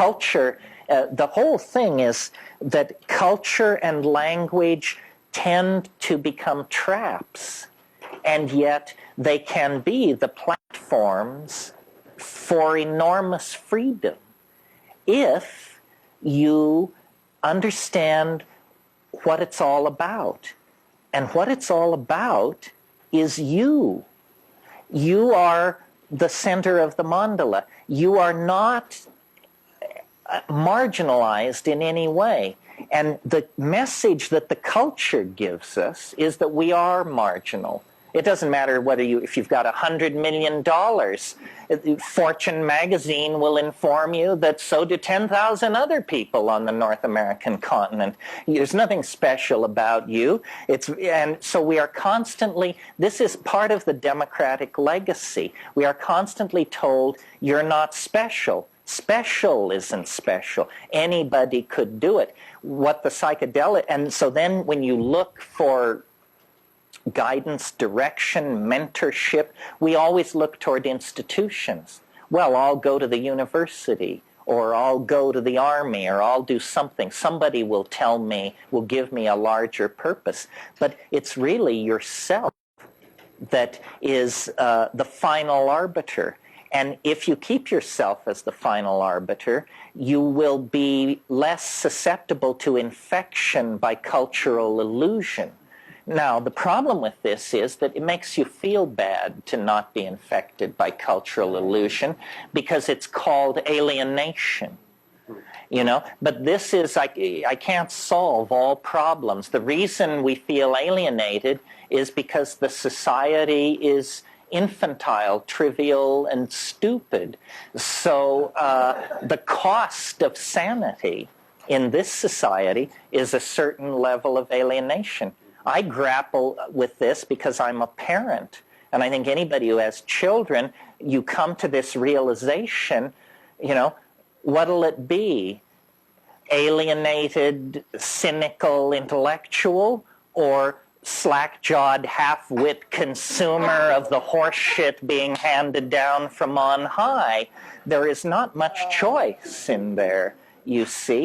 culture, the whole thing is that culture and language tend to become traps, and yet they can be the platforms for enormous freedom if you understand what it's all about. And what it's all about is you. You are the center of the mandala. You are not marginalized in any way. And the message that the culture gives us is that we are marginal. It doesn't matter whether if you've got $100 million. Fortune magazine will inform you that so do 10,000 other people on the North American continent. There's nothing special about you. And so we are constantly, this is part of the democratic legacy. We are constantly told, you're not special. Special isn't special. Anybody could do it. What the psychedelic, and so then when you look for guidance, direction, mentorship, we always look toward institutions. Well, I'll go to the university, or I'll go to the army, or I'll do something. Somebody will tell me, will give me a larger purpose. But it's really yourself that is the final arbiter. And if you keep yourself as the final arbiter, you will be less susceptible to infection by cultural illusion. Now, the problem with this is that it makes you feel bad to not be infected by cultural illusion because it's called alienation. You know, but this is, I can't solve all problems. The reason we feel alienated is because the society is infantile, trivial, and stupid. So the cost of sanity in this society is a certain level of alienation. I grapple with this because I'm a parent. And I think anybody who has children, you come to this realization, you know, what'll it be? Alienated, cynical intellectual, or slack-jawed, half-wit consumer of the horse shit being handed down from on high? There is not much choice in there, you see,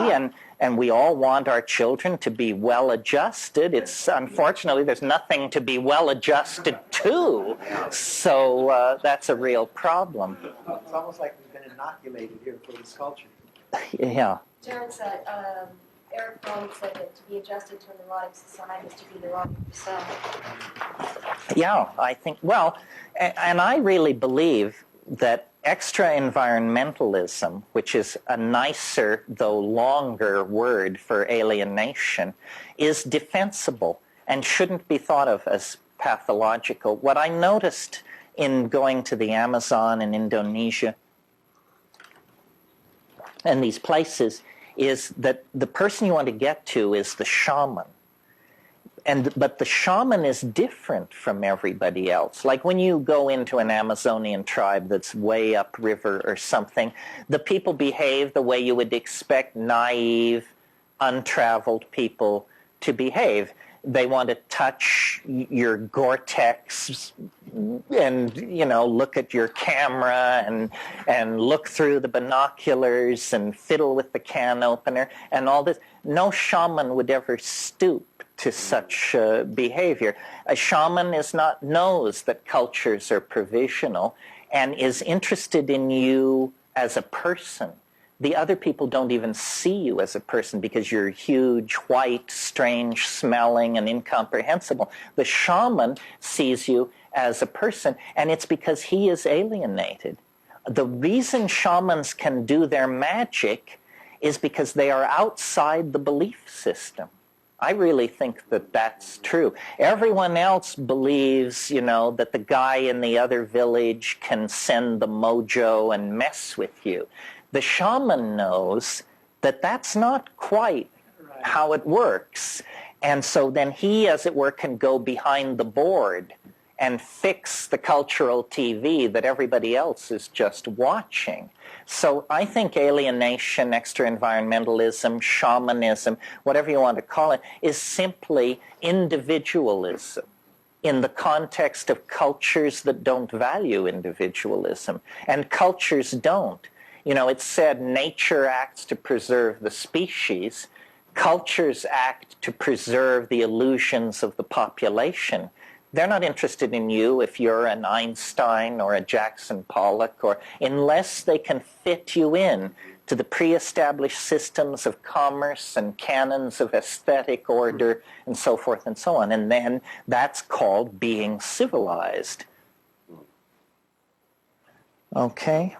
and we all want our children to be well-adjusted. It's unfortunately there's nothing to be well-adjusted to, so that's a real problem. It's almost like we've been inoculated here for this culture. Yeah. Terence said, Eric Fromm said that to be adjusted to a neurotic society is to be neurotic yourself. Yeah, I think, well, and I really believe that extra-environmentalism, which is a nicer, though longer word for alienation, is defensible and shouldn't be thought of as pathological. What I noticed in going to the Amazon and Indonesia and these places is that the person you want to get to is the shaman. But the shaman is different from everybody else. Like when you go into an Amazonian tribe that's way upriver or something, the people behave the way you would expect naive, untraveled people to behave. They want to touch your Gore-Tex and, you know, look at your camera and look through the binoculars and fiddle with the can opener and all this. No shaman would ever stoop to such behavior. A shaman knows that cultures are provisional and is interested in you as a person. The other people don't even see you as a person because you're huge, white, strange smelling, and incomprehensible. The shaman sees you as a person, and it's because he is alienated. The reason shamans can do their magic is because they are outside the belief system. I really think that that's true. Everyone else believes, you know, that the guy in the other village can send the mojo and mess with you. The shaman knows that that's not quite how it works. And so then he, as it were, can go behind the board and fix the cultural TV that everybody else is just watching. So I think alienation, extra-environmentalism, shamanism, whatever you want to call it, is simply individualism in the context of cultures that don't value individualism. And cultures don't. You know, it's said nature acts to preserve the species, cultures act to preserve the illusions of the population. They're not interested in you if you're an Einstein or a Jackson Pollock, or unless they can fit you in to the pre-established systems of commerce and canons of aesthetic order and so forth and so on. And then that's called being civilized. Okay?